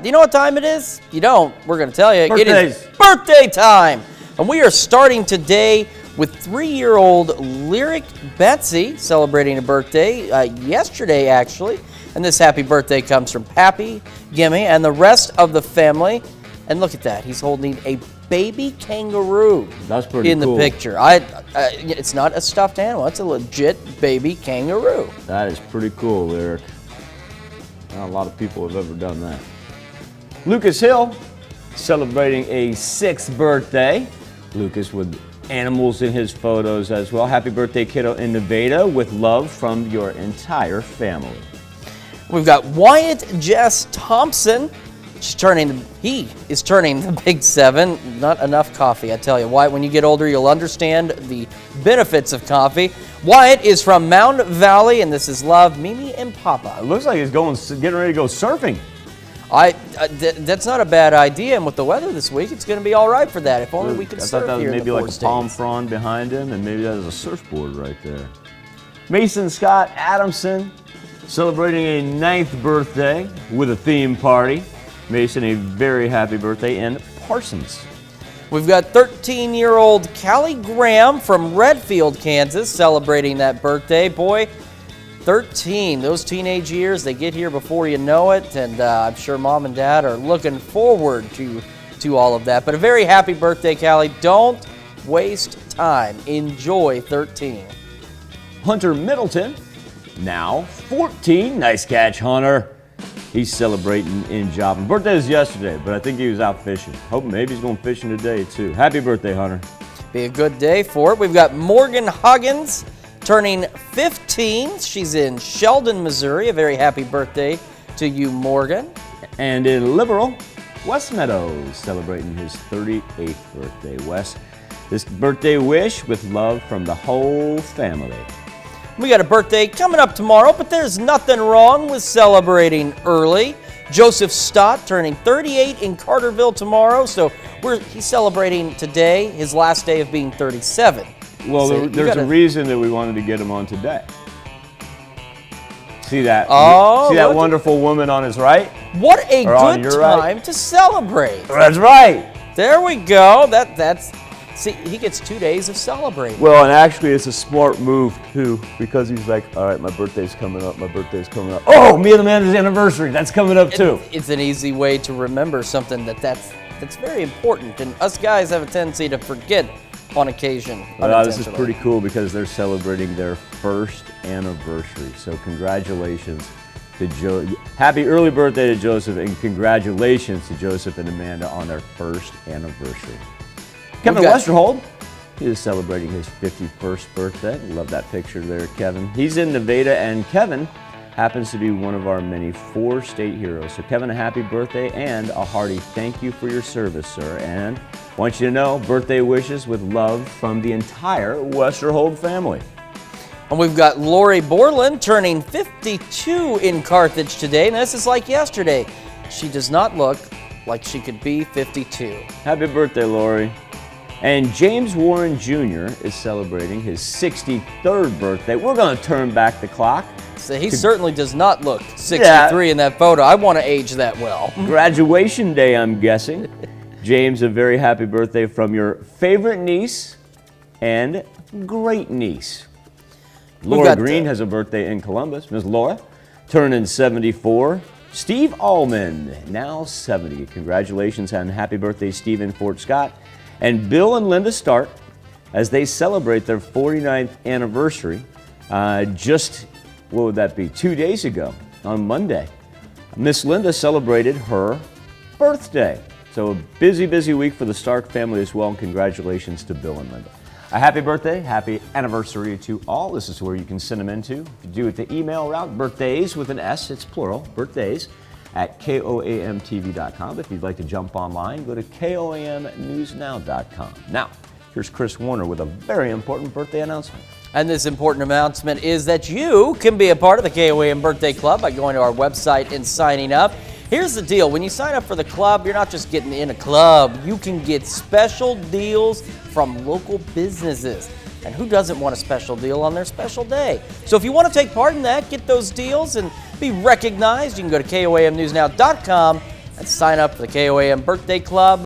Do you know what time it is? You don't. We're going to tell you. Birthdays. It is birthday time. And we are starting today with 3-year-old Lyric Betsey celebrating a birthday yesterday, actually. And this happy birthday comes from Pappy, Gimme, and the rest of the family. And look at that. He's holding a baby kangaroo. That's pretty in cool. the picture. It's not a stuffed animal. It's a legit baby kangaroo. That is pretty cool, Lyric. Not a lot of people have ever done that. Lucas Hill celebrating a 6th birthday. Lucas with animals in his photos as well. Happy birthday, kiddo, in Nevada, with love from your entire family. We've got WYATT Jess Thompson. He is turning the big 7. Not enough coffee, I tell you. Wyatt, when you get older, you'll understand the benefits of coffee. Wyatt is from Mound Valley, and this is love, Mimi and Papa. It looks like he's getting ready to go surfing. That's not a bad idea, and with the weather this week, it's going to be all right for that. If only we could surf here in the 4 states. I thought that was maybe like a palm frond behind him, and maybe that is a surfboard right there. Mason SCOTT-ADAMSON celebrating a 9th birthday with a theme party. Mason, a very happy birthday in Parsons. We've got 13-year-old Callie Graham from Redfield, Kansas, celebrating that birthday. Boy, 13, those teenage years, they get here before you know it, and I'm sure Mom and Dad are looking forward to all of that. But a very happy birthday, Callie. Don't waste time. Enjoy 13. Hunter Middleton, now 14. Nice catch, Hunter. He's celebrating in Joplin. Birthday was yesterday, but I think he was out fishing. Hope maybe he's going fishing today, too. Happy birthday, Hunter. Be a good day for it. We've got Morgan Huggins turning 15. She's in Sheldon, Missouri. A very happy birthday to you, Morgan. And in Liberal, Wes Meadows celebrating his 38th birthday. Wes, this birthday wish with love from the whole family. We got a birthday coming up tomorrow, but there's nothing wrong with celebrating early. Joseph Stott turning 38 in Carterville tomorrow, so he's celebrating today, his last day of being 37. Well, so there's a reason that we wanted to get him on today. See that? Oh, see that wonderful woman on his right? What a good time to celebrate. That's right. There we go. See, he gets 2 days of celebrating. Well, and actually it's a smart move, too, because he's like, all right, my birthday's coming up, my birthday's coming up. Oh, me and Amanda's anniversary, that's coming up, too. It's an easy way to remember something that's very important, and us guys have a tendency to forget on occasion. This is pretty cool because they're celebrating their 1st anniversary, so congratulations to Joe. Happy early birthday to Joseph, and congratulations to Joseph and Amanda on their 1st anniversary. Kevin Westerhold is celebrating his 51st birthday. Love that picture there, Kevin. He's in Nevada, and Kevin happens to be one of our many 4-state heroes. So Kevin, a happy birthday and a hearty thank you for your service, sir. And I want you to know, birthday wishes with love from the entire Westerhold family. And we've got Lori Borland turning 52 in Carthage today. And this is like yesterday. She does not look like she could be 52. Happy birthday, Lori. And James Warren Jr. is celebrating his 63rd birthday. We're going to turn back the clock. So he certainly does not look 63 in that photo. I want to age that well. Graduation day, I'm guessing. James, a very happy birthday from your favorite niece and great niece. Laura Green has a birthday in Columbus. Ms. Laura, turning 74. Steve Allman, now 70. Congratulations and happy birthday, Steve in Fort Scott. And Bill and Linda Stark, as they celebrate their 49th anniversary, just, what would that be, 2 days ago on Monday. Miss Linda celebrated her birthday. So a busy, busy week for the Stark family as well, and congratulations to Bill and Linda. A happy birthday, happy anniversary to all. This is where you can send them into. If you do it the email route, birthdays with an S, it's plural, birthdays, at KOAMTV.com. If you'd like to jump online, go to KOAMNewsNow.com. Now, here's Chris Warner with a very important birthday announcement. And this important announcement is that you can be a part of the KOAM Birthday Club by going to our website and signing up. Here's the deal. When you sign up for the club, you're not just getting in a club. You can get special deals from local businesses. And who doesn't want a special deal on their special day? So if you want to take part in that, get those deals and be recognized, you can go to KOAMNewsNow.com and sign up for the KOAM Birthday Club.